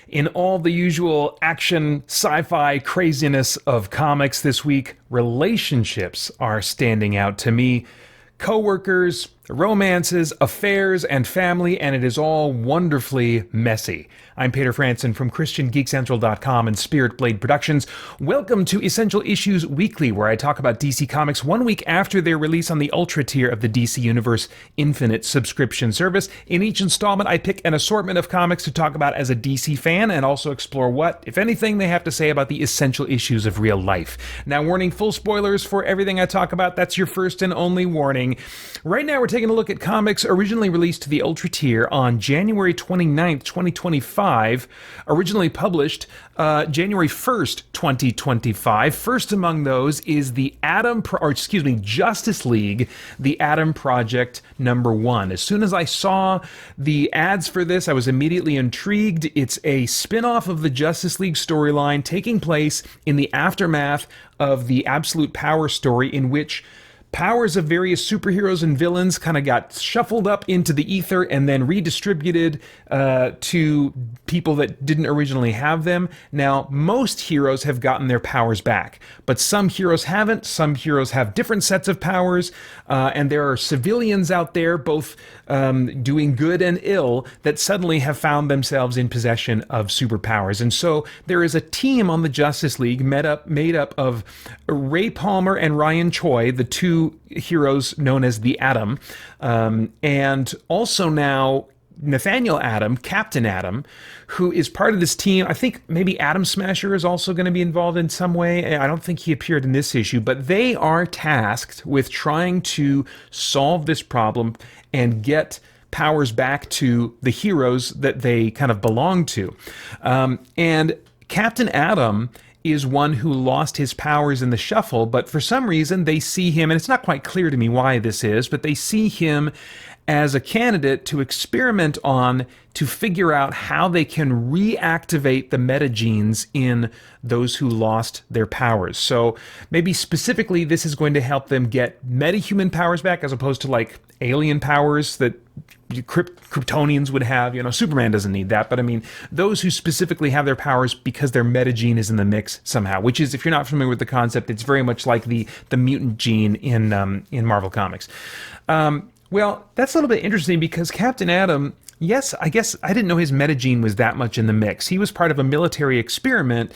In all the usual action, sci-fi craziness of comics this week, relationships are standing out to me. Coworkers, romances, affairs, and family, and it is all wonderfully messy. I'm Peter Franson from christiangeekcentral.com and Spirit Blade Productions. Welcome to Essential Issues Weekly, where I talk about DC Comics 1 week after their release on the Ultra tier of the DC Universe Infinite subscription service. In each installment, I pick an assortment of comics to talk about as a DC fan and also explore what, if anything, they have to say about the essential issues of real life. Now, warning, full spoilers for everything I talk about. That's your first and only warning. Right now, we're taking a look at comics originally released to the Ultra tier on January 29th, 2025, originally published January 1st, 2025. First among those is the Justice League, the Atom Project #1. As soon as I saw the ads for this, I was immediately intrigued. It's a spin-off of the Justice League storyline taking place in the aftermath of the Absolute Power story, in which powers of various superheroes and villains kind of got shuffled up into the ether and then redistributed to people that didn't originally have them. Now, most heroes have gotten their powers back, but some heroes haven't. Some heroes have different sets of powers, and there are civilians out there, both doing good and ill, that suddenly have found themselves in possession of superpowers. And so there is a team on the Justice League made up of Ray Palmer and Ryan Choi, the two heroes known as the Atom, and also now Nathaniel Atom, Captain Atom, who is part of this team. I think maybe Atom Smasher is also going to be involved in some way. I don't think he appeared in this issue, but they are tasked with trying to solve this problem and get powers back to the heroes that they kind of belong to. And Captain Atom is one who lost his powers in the shuffle, but for some reason they see him, and it's not quite clear to me why this is, but they see him as a candidate to experiment on to figure out how they can reactivate the metagenes in those who lost their powers. So maybe specifically this is going to help them get metahuman powers back as opposed to like alien powers that Kryptonians would have. You know, Superman doesn't need that, but I mean, those who specifically have their powers because their metagene is in the mix somehow, which is, if you're not familiar with the concept, it's very much like the mutant gene in Marvel Comics. Well, that's a little bit interesting because Captain Atom, yes, I guess I didn't know his metagene was that much in the mix. He was part of a military experiment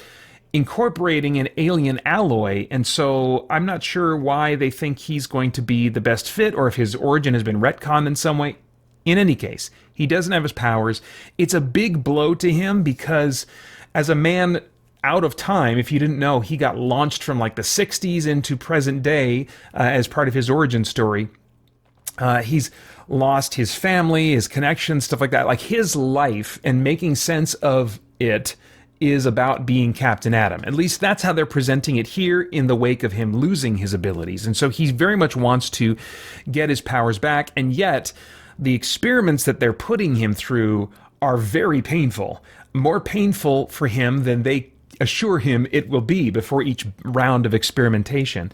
incorporating an alien alloy, and so I'm not sure why they think he's going to be the best fit or if his origin has been retconned in some way. In any case, he doesn't have his powers. It's a big blow to him because as a man out of time, if you didn't know, he got launched from like the 60s into present day as part of his origin story. He's lost his family, his connections, stuff like that. Like his life and making sense of it is about being Captain Atom. At least that's how they're presenting it here in the wake of him losing his abilities. And so he very much wants to get his powers back, and yet the experiments that they're putting him through are very painful. More painful for him than they assure him it will be before each round of experimentation.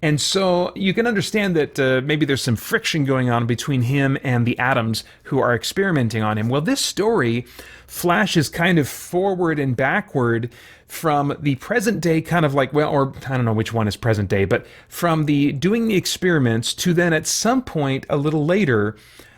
And so you can understand that maybe there's some friction going on between him and the Atoms who are experimenting on him. Well, this story flashes kind of forward and backward from the present day, kind of like, well, or I don't know which one is present day, but from the doing the experiments to then at some point a little later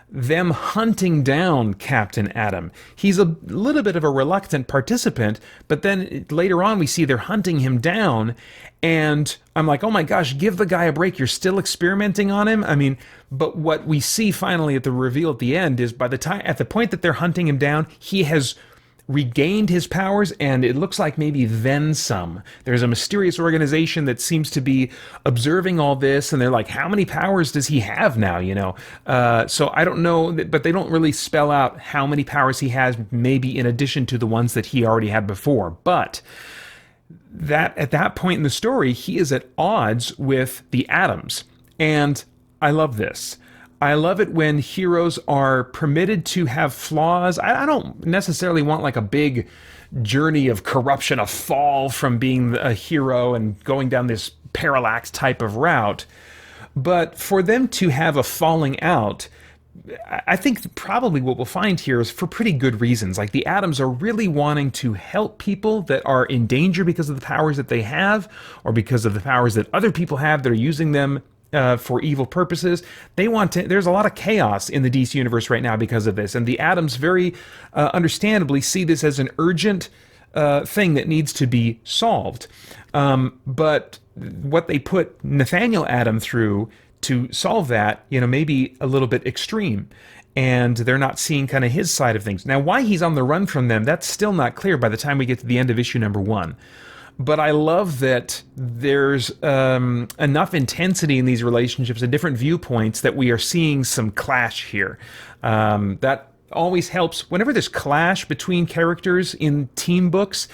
them hunting down Captain Atom. He's a little bit of a reluctant participant, but then later on we see they're hunting him down, and I'm like, oh my gosh, give the guy a break. You're still experimenting on him? I mean, but what we see finally at the reveal at the end is at the point that they're hunting him down, he has regained his powers, and it looks like maybe then some. There's a mysterious organization that seems to be observing all this, and they're like, how many powers does he have now, you know? So I don't know, but they don't really spell out how many powers he has, maybe in addition to the ones that he already had before. But that at that point in the story, he is at odds with the Atoms, and I love this. I love it when heroes are permitted to have flaws. I don't necessarily want like a big journey of corruption, a fall from being a hero and going down this parallax type of route. But for them to have a falling out I think probably what we'll find here is for pretty good reasons. Like the Atoms are really wanting to help people that are in danger because of the powers that they have, or because of the powers that other people have that are using them for evil purposes. They want to. There's a lot of chaos in the DC universe right now because of this, and the Atoms very understandably see this as an urgent thing that needs to be solved. But what they put Nathaniel Adam through to solve that, maybe a little bit extreme. And they're not seeing kind of his side of things. Now, why he's on the run from them, that's still not clear by the time we get to the end of issue number 1. But I love that there's enough intensity in these relationships and different viewpoints that we are seeing some clash here. That always helps. Whenever there's clash between characters in team books,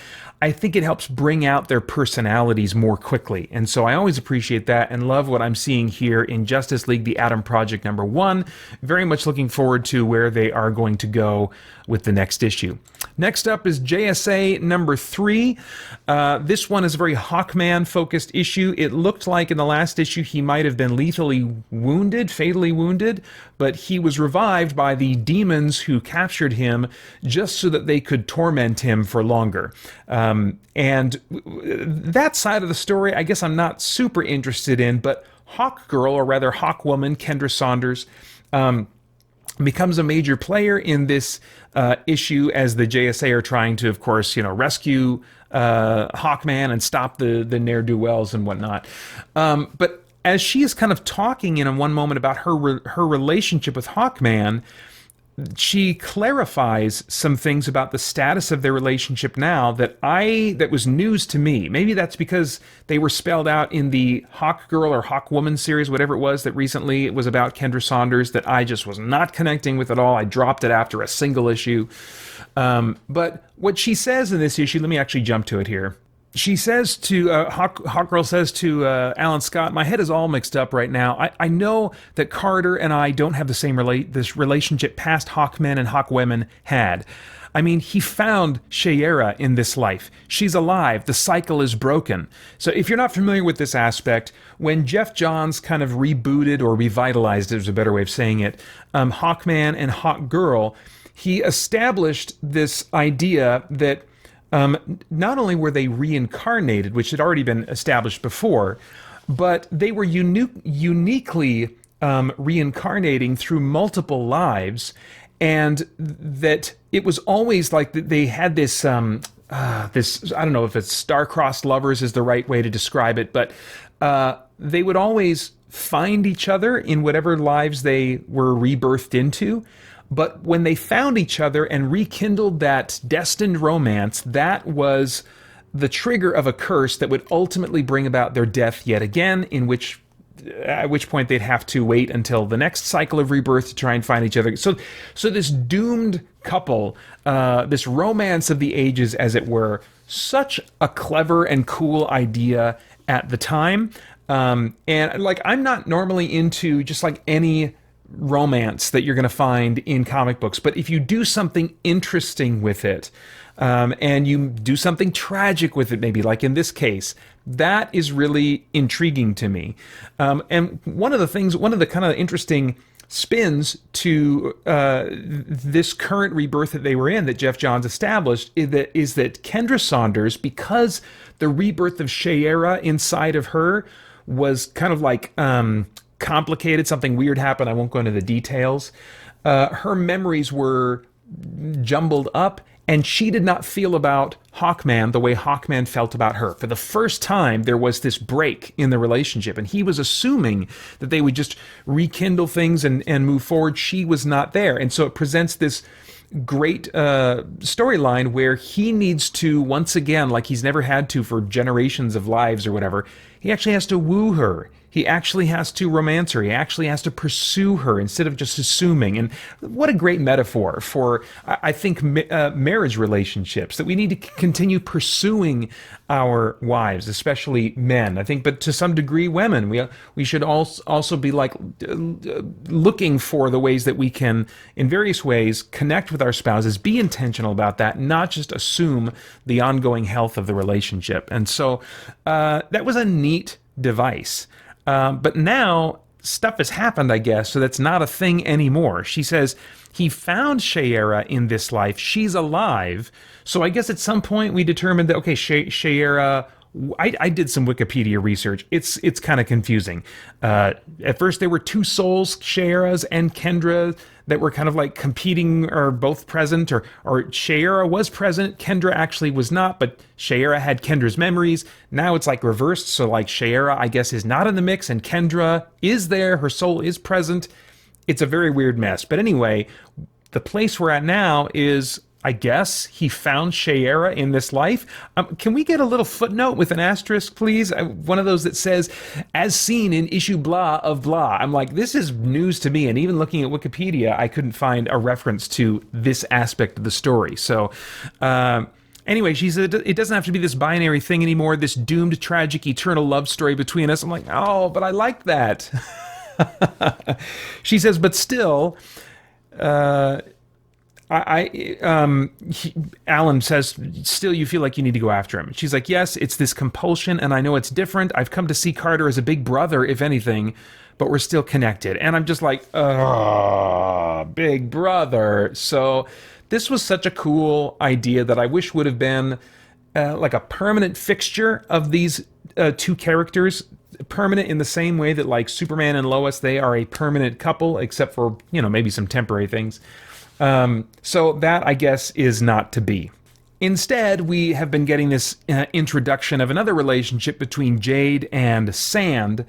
I think it helps bring out their personalities more quickly. And so I always appreciate that and love what I'm seeing here in Justice League The Atom Project number 1. Very much looking forward to where they are going to go with the next issue. Next up is JSA number 3. This one is a very Hawkman-focused issue. It looked like in the last issue he might have been lethally wounded, fatally wounded, but he was revived by the demons who captured him just so that they could torment him for longer. And that side of the story, I guess I'm not super interested in, but Hawkgirl, or rather Hawkwoman, Kendra Saunders, becomes a major player in this issue as the JSA are trying to, of course, rescue Hawkman and stop the ne'er-do-wells and whatnot. But as she is kind of talking in one moment about her relationship with Hawkman, she clarifies some things about the status of their relationship now that was news to me. Maybe that's because they were spelled out in the Hawkgirl or Hawkwoman series, whatever it was that recently it was about Kendra Saunders, that I just was not connecting with at all. I dropped it after a single issue. But what she says in this issue, let me actually jump to it here. She says to, Hawkgirl says to Alan Scott, my head is all mixed up right now. I know that Carter and I don't have the same this relationship past Hawkmen and Hawkwomen had. I mean, he found Shayera in this life. She's alive. The cycle is broken. So if you're not familiar with this aspect, when Jeff Johns kind of rebooted or revitalized, is a better way of saying it, Hawkman and Hawkgirl, he established this idea that not only were they reincarnated, which had already been established before, but they were uniquely reincarnating through multiple lives, and that it was always like they had this, this, I don't know if it's star-crossed lovers is the right way to describe it, but they would always find each other in whatever lives they were rebirthed into. But when they found each other and rekindled that destined romance, that was the trigger of a curse that would ultimately bring about their death yet again, at which point they'd have to wait until the next cycle of rebirth to try and find each other. So this doomed couple, this romance of the ages, as it were, such a clever and cool idea at the time. And like, I'm not normally into just like any romance that you're going to find in comic books, but if you do something interesting with it, and you do something tragic with it, maybe like in this case, that is really intriguing to me. And one of the kind of interesting spins to this current rebirth that they were in, that Jeff Johns established, is that Kendra Saunders, because the rebirth of Shayera inside of her was kind of like complicated, something weird happened, I won't go into the details, her memories were jumbled up, and she did not feel about Hawkman the way Hawkman felt about her. For the first time, there was this break in the relationship, and he was assuming that they would just rekindle things and move forward. She was not there, and so it presents this great storyline where he needs to, once again, like he's never had to for generations of lives or whatever, he actually has to woo her. He actually has to romance her. He actually has to pursue her instead of just assuming. And what a great metaphor for, I think, marriage relationships, that we need to continue pursuing our wives, especially men. I think, but to some degree, women. We should also be like looking for the ways that we can, in various ways, connect with our spouses, be intentional about that, not just assume the ongoing health of the relationship. And so that was a neat device. But now, stuff has happened, I guess, so that's not a thing anymore. She says, he found Shayera in this life. She's alive. So I guess at some point we determined that, okay, Shayera... I did some Wikipedia research. It's kind of confusing. At first, there were two souls, Shayeras and Kendra, that were kind of like competing or both present, or Shayera was present, Kendra actually was not, but Shayera had Kendra's memories. Now it's like reversed, so like Shayera, I guess, is not in the mix, and Kendra is there, her soul is present. It's a very weird mess. But anyway, the place we're at now is... I guess he found Shayera in this life. Can we get a little footnote with an asterisk, please? One of those that says, as seen in issue blah of blah. I'm like, this is news to me. And even looking at Wikipedia, I couldn't find a reference to this aspect of the story. So anyway, she said, it doesn't have to be this binary thing anymore, this doomed, tragic, eternal love story between us. I'm like, oh, but I like that. She says, but still... Alan says, still you feel like you need to go after him. She's like, yes, it's this compulsion, and I know it's different. I've come to see Carter as a big brother, if anything, but we're still connected. And I'm just like, big brother. So this was such a cool idea that I wish would have been like a permanent fixture of these two characters. Permanent in the same way that like Superman and Lois, they are a permanent couple, except for, maybe some temporary things. So that, I guess, is not to be. Instead, we have been getting this introduction of another relationship between Jade and Sand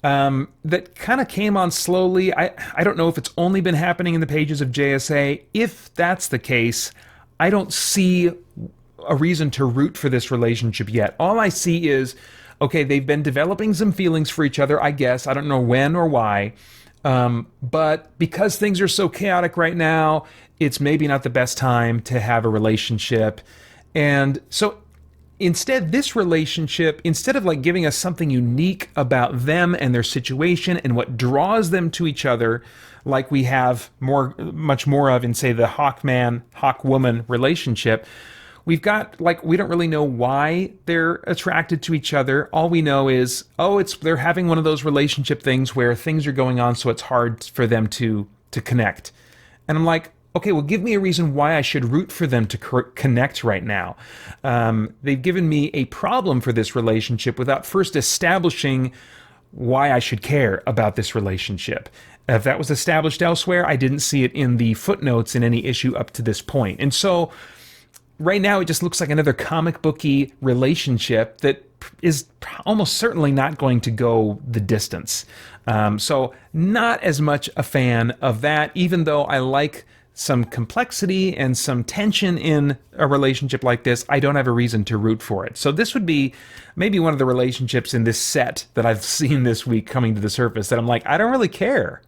that kind of came on slowly. I don't know if it's only been happening in the pages of JSA. If that's the case, I don't see a reason to root for this relationship yet. All I see is, okay, they've been developing some feelings for each other, I guess. I don't know when or why. But because things are so chaotic right now, it's maybe not the best time to have a relationship. And so instead, this relationship, instead of like giving us something unique about them and their situation and what draws them to each other, like we have much more of in, say, the Hawkman, Hawkwoman relationship, we've got, like, we don't really know why they're attracted to each other. All we know is, they're having one of those relationship things where things are going on, so it's hard for them to connect. And I'm like, okay, well, give me a reason why I should root for them to connect right now. They've given me a problem for this relationship without first establishing why I should care about this relationship. If that was established elsewhere, I didn't see it in the footnotes in any issue up to this point. And so... right now, it just looks like another comic booky relationship that is almost certainly not going to go the distance. So not as much a fan of that, even though I like some complexity and some tension in a relationship like this. I don't have a reason to root for it. So this would be maybe one of the relationships in this set that I've seen this week coming to the surface that I'm like, I don't really care.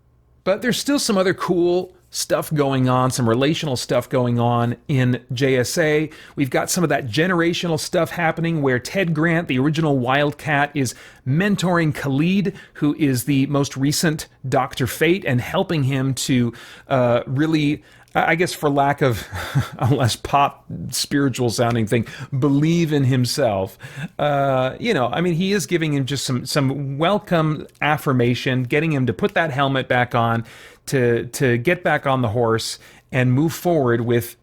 But there's still some other cool stuff going on, some relational stuff going on in JSA. We've got some of that generational stuff happening where Ted Grant, the original Wildcat, is mentoring Khalid, who is the most recent Dr. Fate, and helping him to really, I guess for lack of a less pop spiritual sounding thing, believe in himself. He is giving him just some welcome affirmation, getting him to put that helmet back on, to get back on the horse and move forward with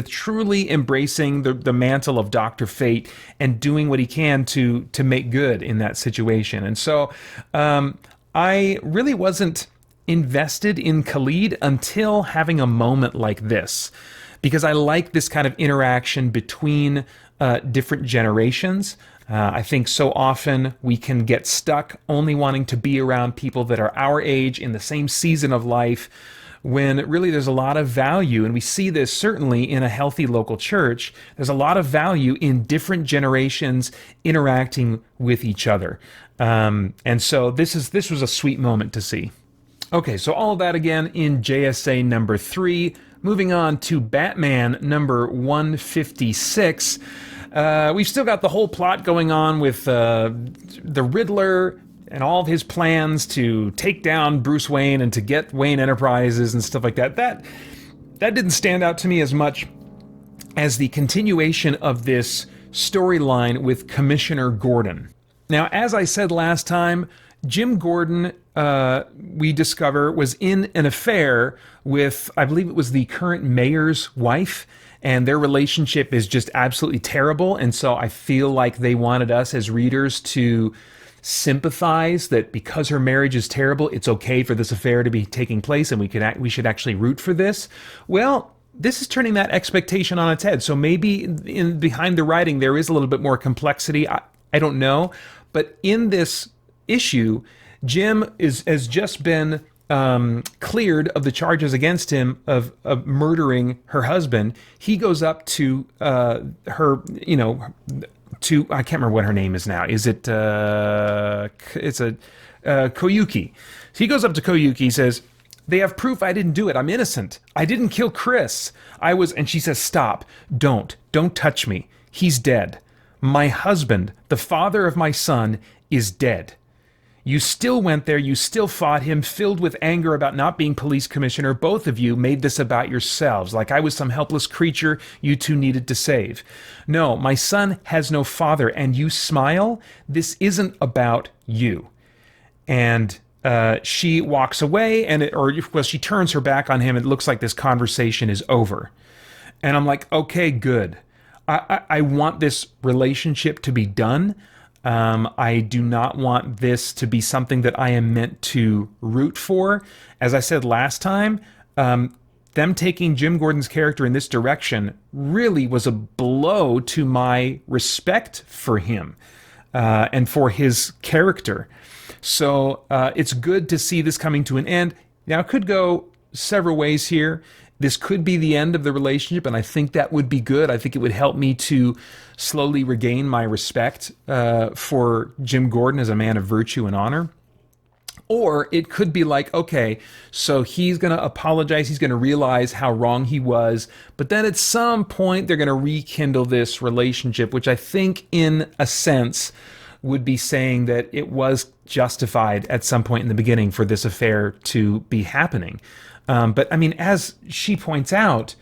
truly embracing the mantle of Dr. Fate and doing what he can to make good in that situation. And so I really wasn't invested in Khalid until having a moment like this, because I like this kind of interaction between different generations. I think so often we can get stuck only wanting to be around people that are our age in the same season of life, when really there's a lot of value, and we see this certainly in a healthy local church. There's a lot of value in different generations interacting with each other. And so this was a sweet moment to see. Okay, so all of that again in JSA number 3. Moving on to Batman number 156. We've still got the whole plot going on with the Riddler and all of his plans to take down Bruce Wayne and to get Wayne Enterprises and stuff like that. That didn't stand out to me as much as the continuation of this storyline with Commissioner Gordon. Now, as I said last time, Jim Gordon, we discover, was in an affair with, I believe it was the current mayor's wife, and their relationship is just absolutely terrible. And so I feel like they wanted us as readers to sympathize that because her marriage is terrible, it's okay for this affair to be taking place, and we should actually root for this. Well, this is turning that expectation on its head. So maybe in behind the writing there is a little bit more complexity. I don't know, but in this issue, Jim has just been cleared of the charges against him of murdering her husband. He goes up to her, to, I can't remember what her name is now. Is it Koyuki? So he goes up to Koyuki. He says, "They have proof I didn't do it. I'm innocent. I didn't kill Chris. And she says, "Stop. Don't touch me. He's dead. My husband, the father of my son, is dead. You still went there. You still fought him, filled with anger about not being police commissioner. Both of you made this about yourselves, like I was some helpless creature you two needed to save. No, my son has no father, and you smile? This isn't about you." And she walks away, she turns her back on him. It looks like this conversation is over. And I'm like, okay, good. I want this relationship to be done. I do not want this to be something that I am meant to root for. As I said last time, them taking Jim Gordon's character in this direction really was a blow to my respect for him and for his character. So it's good to see this coming to an end. Now, it could go several ways here. This could be the end of the relationship, and I think that would be good. I think it would help me to slowly regain my respect for Jim Gordon as a man of virtue and honor. Or it could be like, okay, so he's going to apologize. He's going to realize how wrong he was. But then at some point, they're going to rekindle this relationship, which I think, in a sense, would be saying that it was justified at some point in the beginning for this affair to be happening. But I mean, as she points out,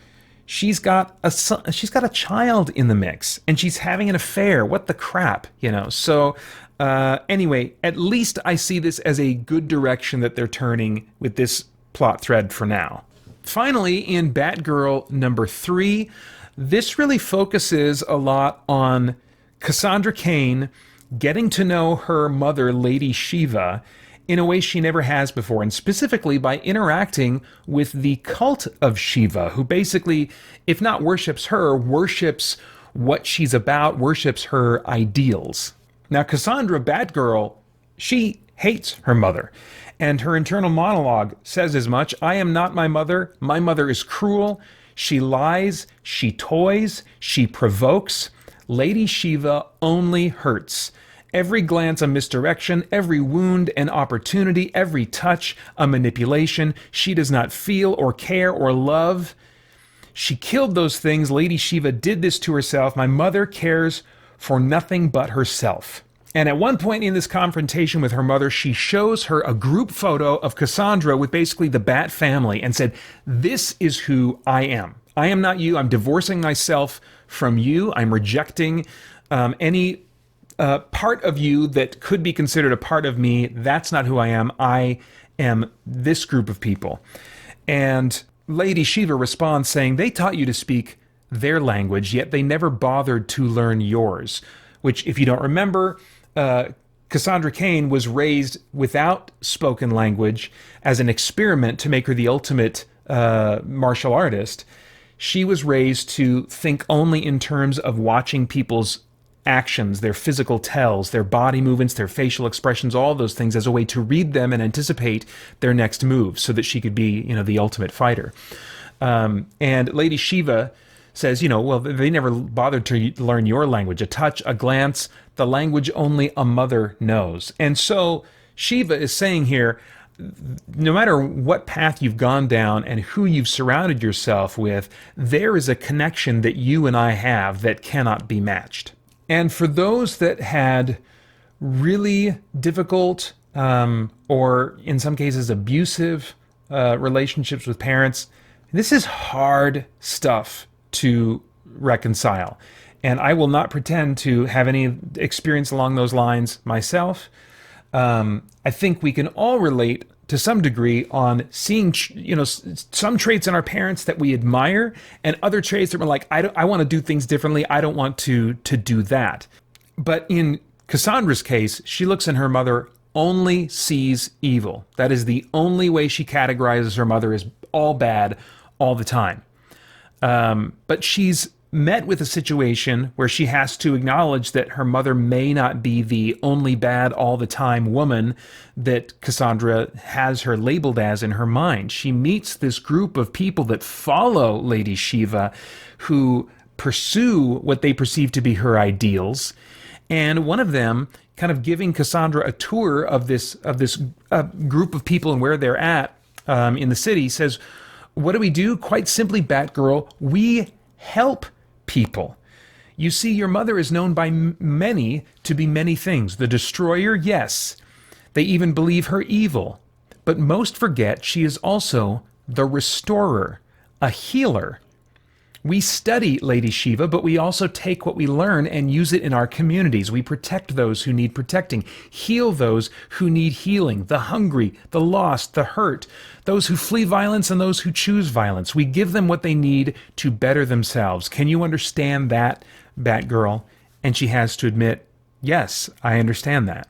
she's got a child in the mix, and she's having an affair. What the crap, So anyway, at least I see this as a good direction that they're turning with this plot thread for now. Finally, in Batgirl number 3, this really focuses a lot on Cassandra Cain getting to know her mother, Lady Shiva, in a way she never has before, and specifically by interacting with the cult of Shiva, who basically, if not worships her, worships what she's about, worships her ideals. Now, Cassandra, Batgirl, she hates her mother, and her internal monologue says as much. "I am not my mother. My mother is cruel. She lies, she toys, she provokes. Lady Shiva only hurts. Every glance a misdirection, every wound an opportunity, every touch a manipulation. She does not feel or care or love. She killed those things. Lady Shiva did this to herself. My mother cares for nothing but herself." And at one point in this confrontation with her mother, she shows her a group photo of Cassandra with basically the Bat family and said, "This is who I am. I am not you. I'm divorcing myself from you. I'm rejecting any part of you that could be considered a part of me. That's not who I am. I am this group of people." And Lady Shiva responds saying, "They taught you to speak their language, yet they never bothered to learn yours." Which, if you don't remember, Cassandra Cain was raised without spoken language as an experiment to make her the ultimate martial artist. She was raised to think only in terms of watching people's actions, their physical tells, their body movements, their facial expressions, all those things as a way to read them and anticipate their next move so that she could be, the ultimate fighter. And Lady Shiva says, well, they never bothered to learn your language, a touch, a glance, the language only a mother knows. And so Shiva is saying here, no matter what path you've gone down and who you've surrounded yourself with, there is a connection that you and I have that cannot be matched. And for those that had really difficult or in some cases abusive relationships with parents, this is hard stuff to reconcile. And I will not pretend to have any experience along those lines myself. I think we can all relate to some degree on seeing, some traits in our parents that we admire, and other traits that we're like, I want to do things differently. I don't want to do that. But in Cassandra's case, she looks in her mother, only sees evil. That is the only way she categorizes her mother, as all bad all the time. But she's met with a situation where she has to acknowledge that her mother may not be the only bad all the time woman that Cassandra has her labeled as in her mind. She meets this group of people that follow Lady Shiva, who pursue what they perceive to be her ideals. And one of them, kind of giving Cassandra a tour of this group of people and where they're at in the city, says, "What do we do? Quite simply, Batgirl, we help people. You see, your mother is known by many to be many things. The destroyer, yes. They even believe her evil. But most forget she is also the restorer, a healer. We study Lady Shiva, but we also take what we learn and use it in our communities. We protect those who need protecting, heal those who need healing, the hungry, the lost, the hurt, those who flee violence and those who choose violence. We give them what they need to better themselves. Can you understand that, Batgirl?" And she has to admit, yes, I understand that.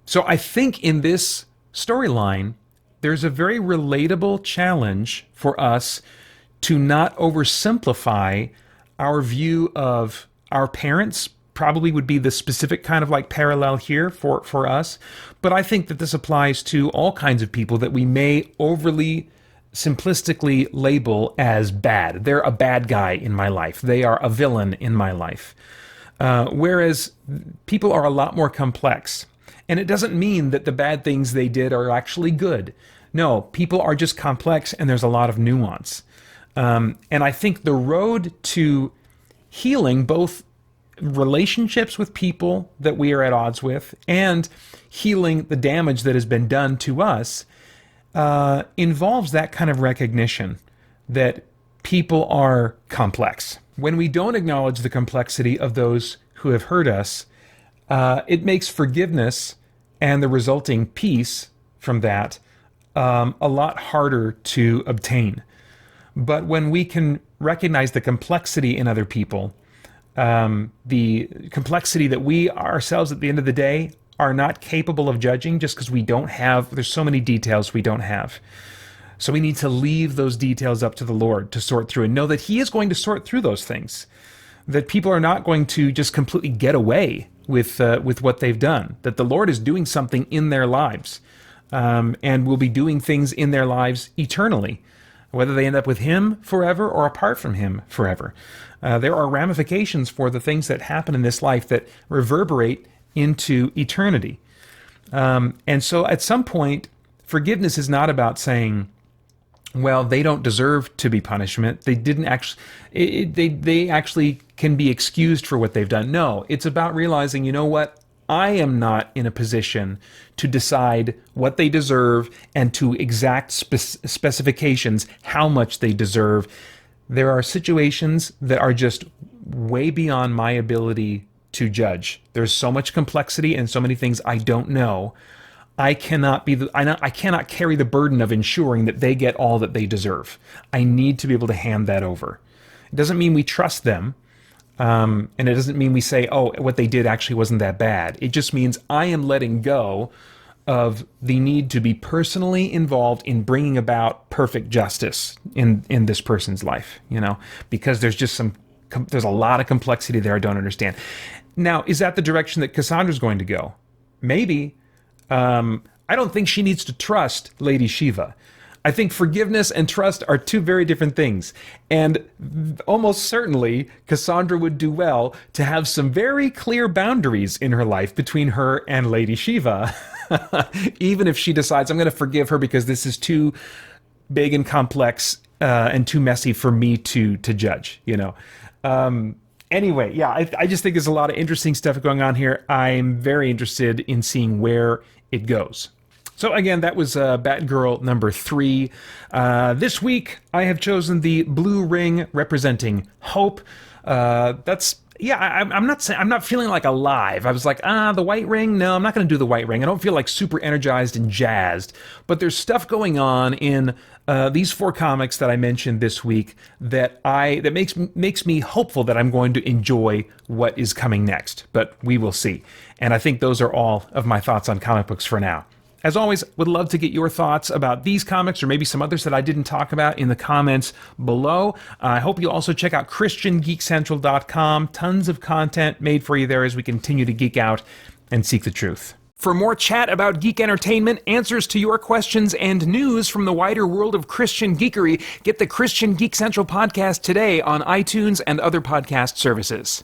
So I think in this storyline, there's a very relatable challenge for us to not oversimplify our view of our parents. Probably would be the specific kind of like parallel here for us. But I think that this applies to all kinds of people that we may overly simplistically label as bad. They're a bad guy in my life. They are a villain in my life. Whereas people are a lot more complex. And it doesn't mean that the bad things they did are actually good. No, people are just complex, and there's a lot of nuance. And I think the road to healing both relationships with people that we are at odds with and healing the damage that has been done to us involves that kind of recognition that people are complex. When we don't acknowledge the complexity of those who have hurt us, it makes forgiveness and the resulting peace from that a lot harder to obtain. But when we can recognize the complexity in other people, the complexity that we ourselves at the end of the day are not capable of judging just because there's so many details we don't have. So we need to leave those details up to the Lord to sort through and know that He is going to sort through those things. That people are not going to just completely get away with what they've done. That the Lord is doing something in their lives and will be doing things in their lives eternally, whether they end up with Him forever or apart from Him forever. There are ramifications for the things that happen in this life that reverberate into eternity. And so at some point, forgiveness is not about saying, well, they don't deserve to be punishment. They didn't actually, they actually can be excused for what they've done. No, it's about realizing, you know what? I am not in a position to decide what they deserve and to exact specifications how much they deserve. There are situations that are just way beyond my ability to judge. There's so much complexity and so many things I don't know. I cannot carry the burden of ensuring that they get all that they deserve. I need to be able to hand that over. It doesn't mean we trust them. And it doesn't mean we say, oh, what they did actually wasn't that bad. It just means I am letting go of the need to be personally involved in bringing about perfect justice in this person's life, because there's a lot of complexity there I don't understand. Now, is that the direction that Cassandra's going to go? Maybe. I don't think she needs to trust Lady Shiva. I think forgiveness and trust are two very different things. And almost certainly, Cassandra would do well to have some very clear boundaries in her life between her and Lady Shiva. Even if she decides, I'm going to forgive her because this is too big and complex and too messy for me to judge, Anyway, yeah, I just think there's a lot of interesting stuff going on here. I'm very interested in seeing where it goes. So again, that was Batgirl number 3. This week, I have chosen the blue ring representing hope. That's yeah, I'm not saying, I'm not feeling like alive. I was like, the White Ring. No, I'm not going to do the White Ring. I don't feel like super energized and jazzed. But there's stuff going on in these four comics that I mentioned this week that makes me hopeful that I'm going to enjoy what is coming next. But we will see. And I think those are all of my thoughts on comic books for now. As always, would love to get your thoughts about these comics or maybe some others that I didn't talk about in the comments below. I hope you'll also check out christiangeekcentral.com. Tons of content made for you there as we continue to geek out and seek the truth. For more chat about geek entertainment, answers to your questions, and news from the wider world of Christian geekery, get the Christian Geek Central podcast today on iTunes and other podcast services.